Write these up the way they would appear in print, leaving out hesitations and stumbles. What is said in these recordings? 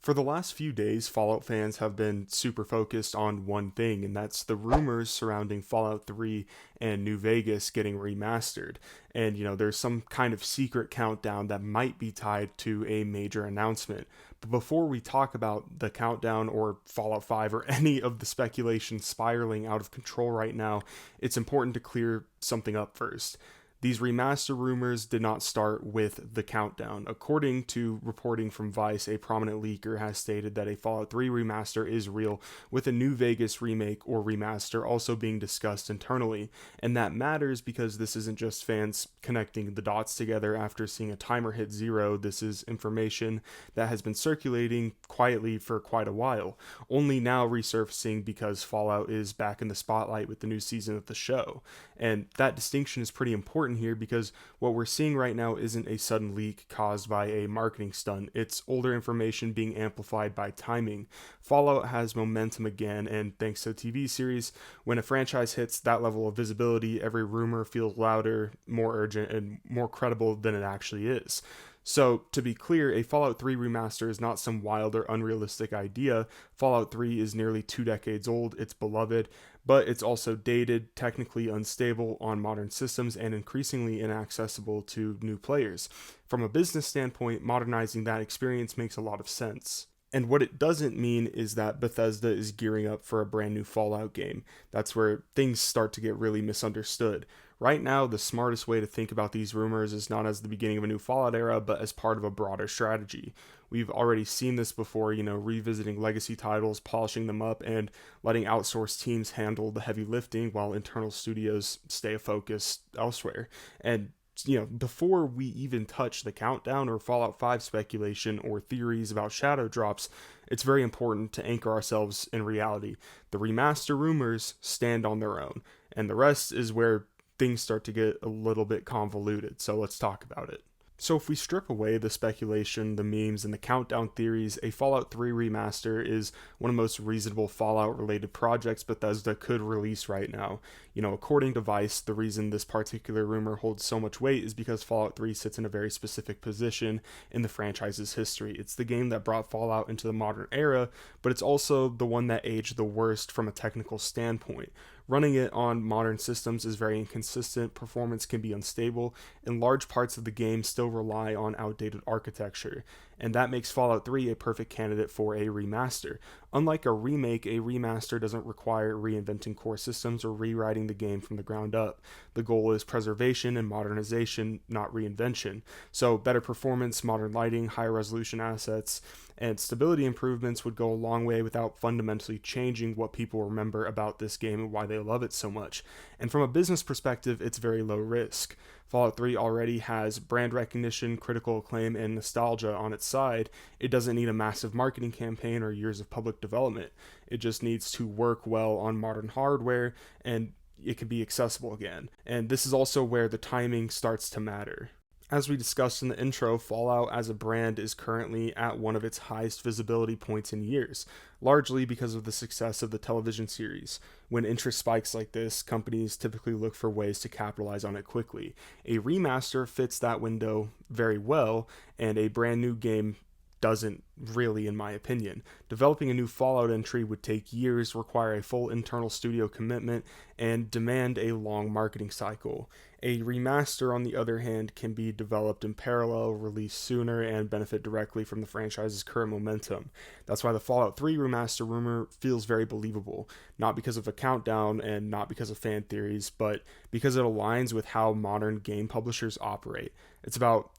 For the last few days, Fallout fans have been super focused on one thing, and that's the rumors surrounding Fallout 3 and New Vegas getting remastered. And, there's some kind of secret countdown that might be tied to a major announcement. But before we talk about the countdown or Fallout 5 or any of the speculation spiraling out of control right now, it's important to clear something up first. These remaster rumors did not start with the countdown. According to reporting from Vice, a prominent leaker has stated that a Fallout 3 remaster is real, with a New Vegas remake or remaster also being discussed internally. And that matters because this isn't just fans connecting the dots together after seeing a timer hit 0. This is information that has been circulating quietly for quite a while, only now resurfacing because Fallout is back in the spotlight with the new season of the show. And that distinction is pretty important here because what we're seeing right now isn't a sudden leak caused by a marketing stunt. It's older information being amplified by timing. Fallout has momentum again, and thanks to the TV series, when a franchise hits that level of visibility, every rumor feels louder, more urgent, and more credible than it actually is. So, to be clear, a Fallout 3 remaster is not some wild or unrealistic idea. Fallout 3 is nearly 2 decades old, it's beloved, but it's also dated, technically unstable on modern systems, and increasingly inaccessible to new players. From a business standpoint, modernizing that experience makes a lot of sense. And what it doesn't mean is that Bethesda is gearing up for a brand new Fallout game. That's where things start to get really misunderstood. Right now, the smartest way to think about these rumors is not as the beginning of a new Fallout era, but as part of a broader strategy. We've already seen this before, revisiting legacy titles, polishing them up, and letting outsourced teams handle the heavy lifting while internal studios stay focused elsewhere. And before we even touch the countdown or Fallout 5 speculation or theories about shadow drops, it's very important to anchor ourselves in reality. The remaster rumors stand on their own, and the rest is where things start to get a little bit convoluted, so let's talk about it. So if we strip away the speculation, the memes, and the countdown theories, a Fallout 3 remaster is one of the most reasonable Fallout-related projects Bethesda could release right now. According to Vice, the reason this particular rumor holds so much weight is because Fallout 3 sits in a very specific position in the franchise's history. It's the game that brought Fallout into the modern era, but it's also the one that aged the worst from a technical standpoint. Running it on modern systems is very inconsistent, performance can be unstable, and large parts of the game still rely on outdated architecture. And that makes Fallout 3 a perfect candidate for a remaster. Unlike a remake, a remaster doesn't require reinventing core systems or rewriting the game from the ground up. The goal is preservation and modernization, not reinvention. So better performance, modern lighting, higher resolution assets, and stability improvements would go a long way without fundamentally changing what people remember about this game and why they love it so much. And from a business perspective, it's very low risk. Fallout 3 already has brand recognition, critical acclaim, and nostalgia on its side. It doesn't need a massive marketing campaign or years of public development. It just needs to work well on modern hardware, and it can be accessible again. And this is also where the timing starts to matter. As we discussed in the intro, Fallout as a brand is currently at one of its highest visibility points in years, largely because of the success of the television series. When interest spikes like this, companies typically look for ways to capitalize on it quickly. A remaster fits that window very well, and a brand new game doesn't really, in my opinion. Developing a new Fallout entry would take years, require a full internal studio commitment, and demand a long marketing cycle. A remaster, on the other hand, can be developed in parallel, released sooner, and benefit directly from the franchise's current momentum. That's why the Fallout 3 remaster rumor feels very believable, not because of a countdown and not because of fan theories, but because it aligns with how modern game publishers operate. It's about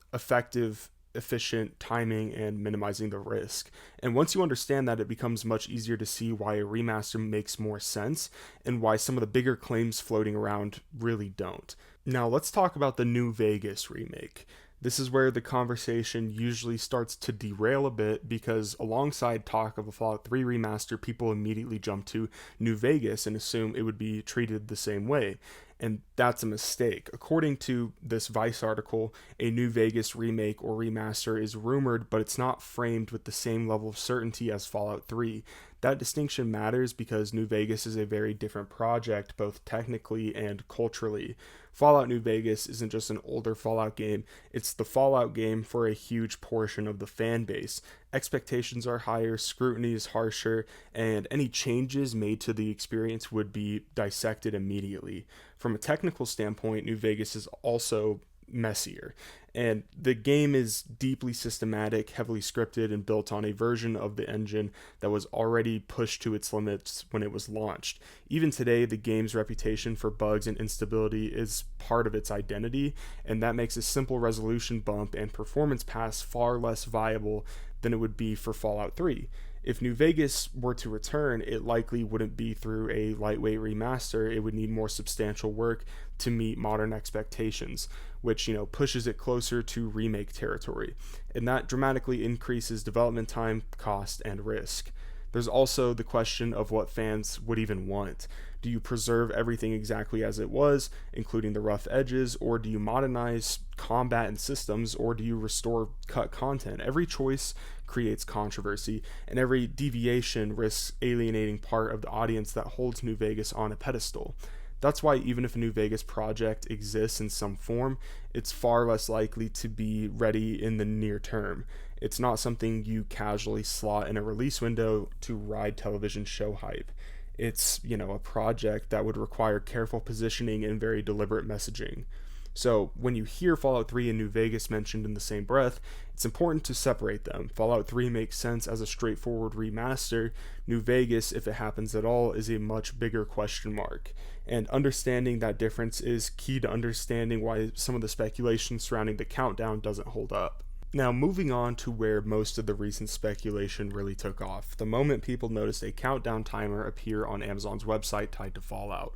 efficient timing and minimizing the risk. And once you understand that, it becomes much easier to see why a remaster makes more sense and why some of the bigger claims floating around really don't. Now let's talk about the New Vegas remake. This is where the conversation usually starts to derail a bit because alongside talk of a Fallout 3 remaster, people immediately jump to New Vegas and assume it would be treated the same way. And that's a mistake. According to this Vice article, a New Vegas remake or remaster is rumored, but it's not framed with the same level of certainty as Fallout 3. That distinction matters because New Vegas is a very different project, both technically and culturally. Fallout New Vegas isn't just an older Fallout game, it's the Fallout game for a huge portion of the fan base. Expectations are higher, scrutiny is harsher, and any changes made to the experience would be dissected immediately. From a technical standpoint, New Vegas is also messier. And the game is deeply systematic, heavily scripted, and built on a version of the engine that was already pushed to its limits when it was launched. Even today, the game's reputation for bugs and instability is part of its identity, and that makes a simple resolution bump and performance pass far less viable than it would be for Fallout 3. If New Vegas were to return, it likely wouldn't be through a lightweight remaster. It would need more substantial work to meet modern expectations, which, pushes it closer to remake territory. And that dramatically increases development time, cost, and risk. There's also the question of what fans would even want. Do you preserve everything exactly as it was, including the rough edges, or do you modernize combat and systems, or do you restore cut content? Every choice creates controversy, and every deviation risks alienating part of the audience that holds New Vegas on a pedestal. That's why even if a New Vegas project exists in some form, it's far less likely to be ready in the near term. It's not something you casually slot in a release window to ride television show hype. It's, a project that would require careful positioning and very deliberate messaging. So when you hear Fallout 3 and New Vegas mentioned in the same breath, it's important to separate them. Fallout 3 makes sense as a straightforward remaster. New Vegas, if it happens at all, is a much bigger question mark. And understanding that difference is key to understanding why some of the speculation surrounding the countdown doesn't hold up. Now, moving on to where most of the recent speculation really took off, the moment people noticed a countdown timer appear on Amazon's website tied to Fallout.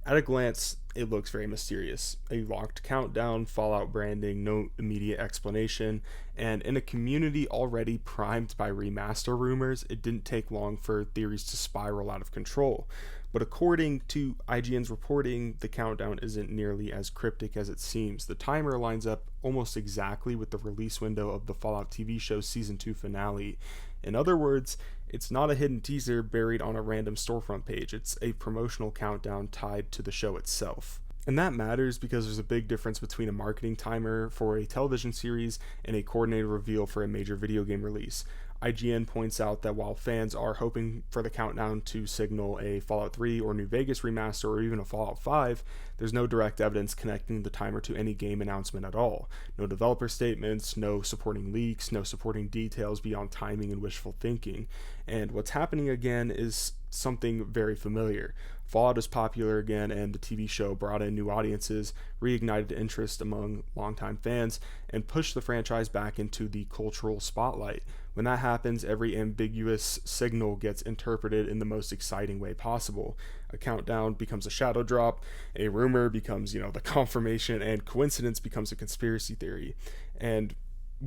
At a glance, it looks very mysterious. A locked countdown, Fallout branding, no immediate explanation, and in a community already primed by remaster rumors, it didn't take long for theories to spiral out of control. But according to IGN's reporting, the countdown isn't nearly as cryptic as it seems. The timer lines up almost exactly with the release window of the Fallout TV show Season 2 finale. In other words, it's not a hidden teaser buried on a random storefront page. It's a promotional countdown tied to the show itself. And that matters because there's a big difference between a marketing timer for a television series and a coordinated reveal for a major video game release. IGN points out that while fans are hoping for the countdown to signal a Fallout 3 or New Vegas remaster or even a Fallout 5, there's no direct evidence connecting the timer to any game announcement at all. No developer statements, no supporting leaks, no supporting details beyond timing and wishful thinking. And what's happening again is something very familiar. Fallout is popular again, and the TV show brought in new audiences, reignited interest among longtime fans, and pushed the franchise back into the cultural spotlight. When that happens, every ambiguous signal gets interpreted in the most exciting way possible. A countdown becomes a shadow drop, a rumor becomes, the confirmation, and coincidence becomes a conspiracy theory. And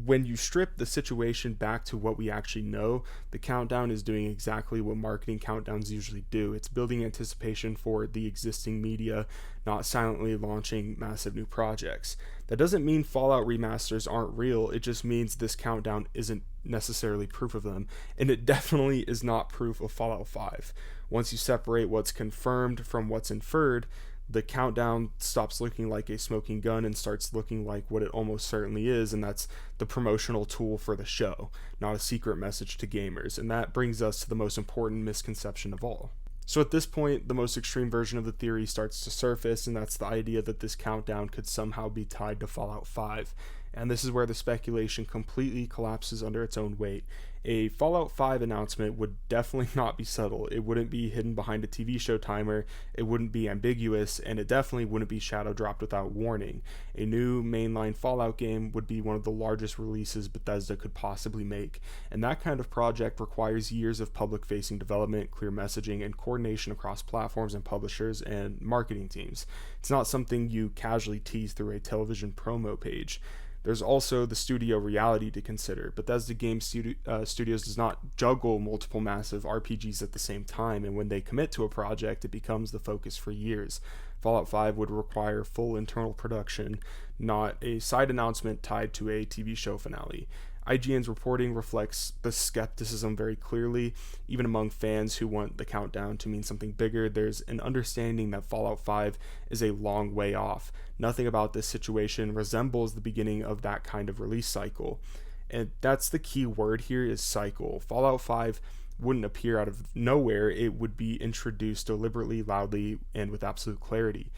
when you strip the situation back to what we actually know, the countdown is doing exactly what marketing countdowns usually do. It's building anticipation for the existing media, not silently launching massive new projects. That doesn't mean Fallout remasters aren't real, it just means this countdown isn't necessarily proof of them, and it definitely is not proof of Fallout 5. Once you separate what's confirmed from what's inferred, the countdown stops looking like a smoking gun and starts looking like what it almost certainly is, and that's the promotional tool for the show, not a secret message to gamers. And that brings us to the most important misconception of all. So at this point, the most extreme version of the theory starts to surface, and that's the idea that this countdown could somehow be tied to Fallout 5. And this is where the speculation completely collapses under its own weight. A Fallout 5 announcement would definitely not be subtle. It wouldn't be hidden behind a TV show timer, it wouldn't be ambiguous, and it definitely wouldn't be shadow dropped without warning. A new mainline Fallout game would be one of the largest releases Bethesda could possibly make, and that kind of project requires years of public-facing development, clear messaging, and coordination across platforms and publishers and marketing teams. It's not something you casually tease through a television promo page. There's also the studio reality to consider. Bethesda Game Studios does not juggle multiple massive RPGs at the same time, and when they commit to a project, it becomes the focus for years. Fallout 5 would require full internal production, not a side announcement tied to a TV show finale. IGN's reporting reflects the skepticism very clearly. Even among fans who want the countdown to mean something bigger, there's an understanding that Fallout 5 is a long way off. Nothing about this situation resembles the beginning of that kind of release cycle. And that's the key word here, is cycle. Fallout 5 wouldn't appear out of nowhere. It would be introduced deliberately, loudly, and with absolute clarity.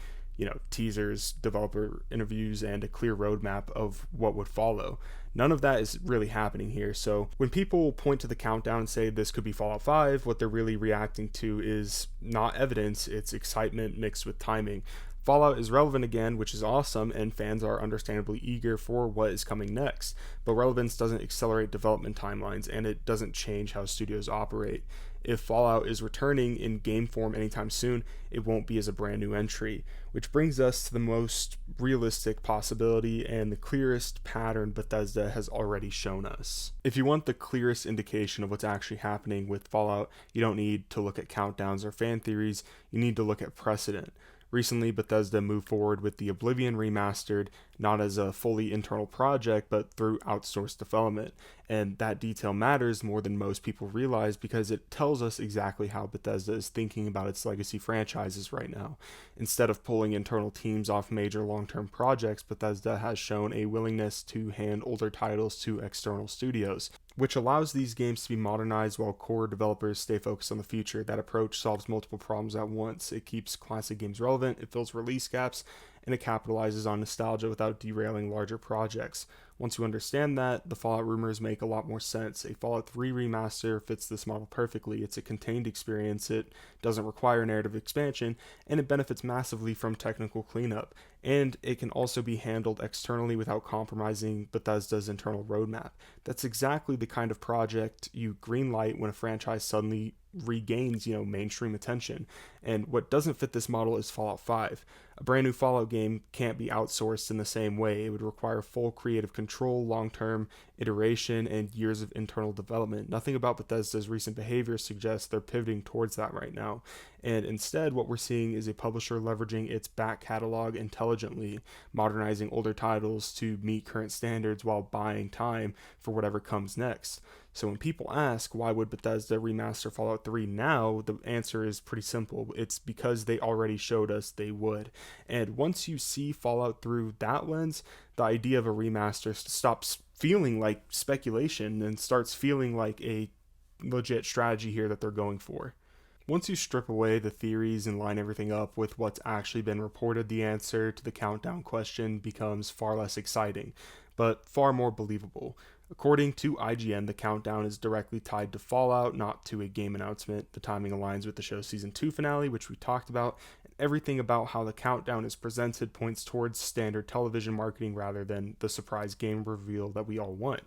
Teasers, developer interviews, and a clear roadmap of what would follow. None of that is really happening here. So when people point to the countdown and say this could be Fallout 5, what they're really reacting to is not evidence, it's excitement mixed with timing. Fallout is relevant again, which is awesome, and fans are understandably eager for what is coming next. But relevance doesn't accelerate development timelines, and it doesn't change how studios operate. If Fallout is returning in game form anytime soon, it won't be as a brand new entry. Which brings us to the most realistic possibility and the clearest pattern Bethesda has already shown us. If you want the clearest indication of what's actually happening with Fallout, you don't need to look at countdowns or fan theories, you need to look at precedent. Recently, Bethesda moved forward with the Oblivion Remastered, not as a fully internal project, but through outsourced development. And that detail matters more than most people realize because it tells us exactly how Bethesda is thinking about its legacy franchises right now. Instead of pulling internal teams off major long-term projects, Bethesda has shown a willingness to hand older titles to external studios, which allows these games to be modernized while core developers stay focused on the future. That approach solves multiple problems at once. It keeps classic games relevant, it fills release gaps, and it capitalizes on nostalgia without derailing larger projects. Once you understand that, the Fallout rumors make a lot more sense. A Fallout 3 remaster fits this model perfectly. It's a contained experience, it doesn't require narrative expansion, and it benefits massively from technical cleanup. And it can also be handled externally without compromising Bethesda's internal roadmap. That's exactly the kind of project you greenlight when a franchise suddenly regains, mainstream attention. And what doesn't fit this model is Fallout 5. A brand new Fallout game can't be outsourced in the same way. It would require full creative control, long-term iteration, and years of internal development. Nothing about Bethesda's recent behavior suggests they're pivoting towards that right now. And instead, what we're seeing is a publisher leveraging its back catalog intelligently, modernizing older titles to meet current standards while buying time for whatever comes next. So when people ask, why would Bethesda remaster Fallout 3 now, the answer is pretty simple. It's because they already showed us they would. And once you see Fallout through that lens, the idea of a remaster stops feeling like speculation and starts feeling like a legit strategy here that they're going for. Once you strip away the theories and line everything up with what's actually been reported, the answer to the countdown question becomes far less exciting, but far more believable. According to IGN, the countdown is directly tied to Fallout, not to a game announcement. The timing aligns with the show's Season 2 finale, which we talked about, and everything about how the countdown is presented points towards standard television marketing rather than the surprise game reveal that we all want.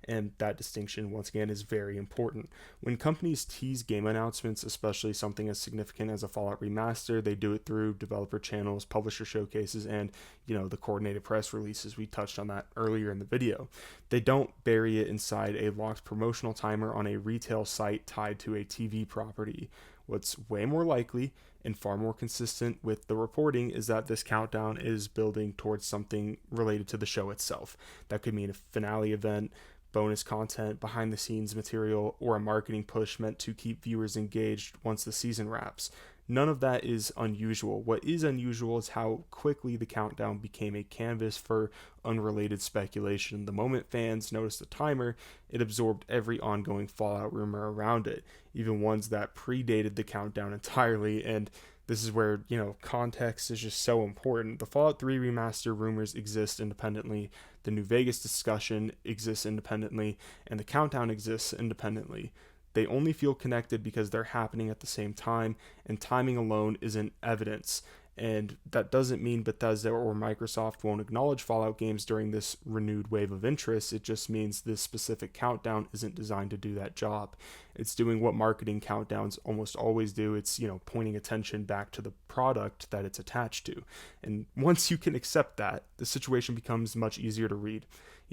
And that distinction, once again, is very important. When companies tease game announcements, especially something as significant as a Fallout remaster, they do it through developer channels, publisher showcases, and the coordinated press releases. We touched on that earlier in the video. They don't bury it inside a locked promotional timer on a retail site tied to a TV property. What's way more likely and far more consistent with the reporting is that this countdown is building towards something related to the show itself. That could mean a finale event, bonus content, behind the scenes material, or a marketing push meant to keep viewers engaged once the season wraps. None of that is unusual. What is unusual is how quickly the countdown became a canvas for unrelated speculation. The moment fans noticed the timer, it absorbed every ongoing Fallout rumor around it, even ones that predated the countdown entirely. And this is where, context is just so important. The Fallout 3 remaster rumors exist independently, the New Vegas discussion exists independently, and the countdown exists independently. They only feel connected because they're happening at the same time, and timing alone isn't evidence. And that doesn't mean Bethesda or Microsoft won't acknowledge Fallout games during this renewed wave of interest. It just means this specific countdown isn't designed to do that job. It's doing what marketing countdowns almost always do. It's, pointing attention back to the product that it's attached to. And once you can accept that, the situation becomes much easier to read.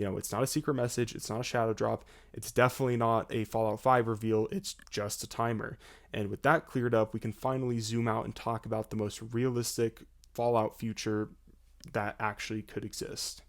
It's not a secret message, it's not a shadow drop, it's definitely not a Fallout 5 reveal, it's just a timer. And with that cleared up, we can finally zoom out and talk about the most realistic Fallout future that actually could exist.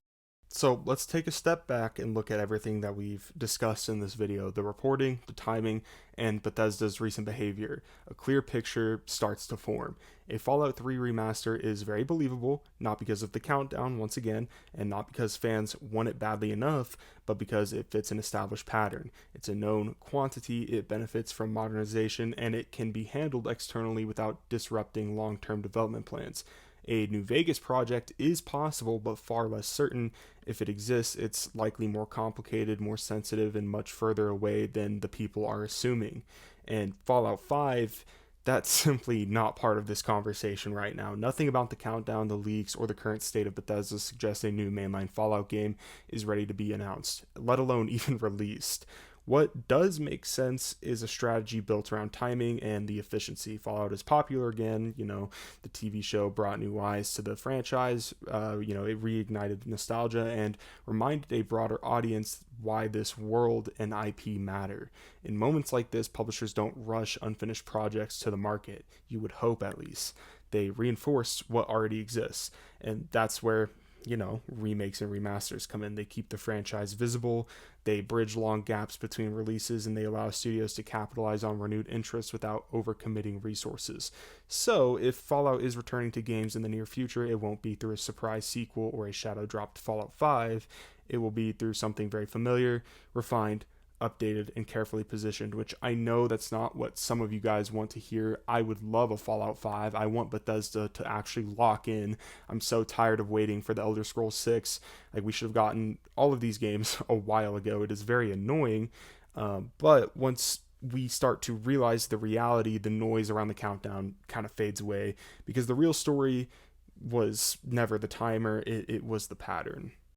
So let's take a step back and look at everything that we've discussed in this video: the reporting, the timing, and Bethesda's recent behavior. A clear picture starts to form. A Fallout 3 remaster is very believable, not because of the countdown, once again, and not because fans want it badly enough, but because it fits an established pattern. It's a known quantity, it benefits from modernization, and it can be handled externally without disrupting long term development plans. A New Vegas project is possible, but far less certain. If it exists, it's likely more complicated, more sensitive, and much further away than the people are assuming. And Fallout 5, that's simply not part of this conversation right now. Nothing about the countdown, the leaks, or the current state of Bethesda suggests a new mainline Fallout game is ready to be announced, let alone even released. What does make sense is a strategy built around timing and the efficiency. Fallout is popular again. The TV show brought new eyes to the franchise. It reignited nostalgia and reminded a broader audience why this world and IP matter. In moments like this, publishers don't rush unfinished projects to the market. You would hope, at least. They reinforce what already exists. And that's where remakes and remasters come in. They keep the franchise visible, they bridge long gaps between releases, and they allow studios to capitalize on renewed interest without overcommitting resources. So, if Fallout is returning to games in the near future, it won't be through a surprise sequel or a shadow dropped Fallout 5. It will be through something very familiar, refined, updated, and carefully positioned, which I know that's not what some of you guys want to hear. I would love a Fallout 5. I want Bethesda to actually lock in. I'm so tired of waiting for the Elder Scrolls 6. Like, we should have gotten all of these games a while ago. It is very annoying. But once we start to realize the reality, the noise around the countdown kind of fades away, because the real story was never the timer, it was the pattern.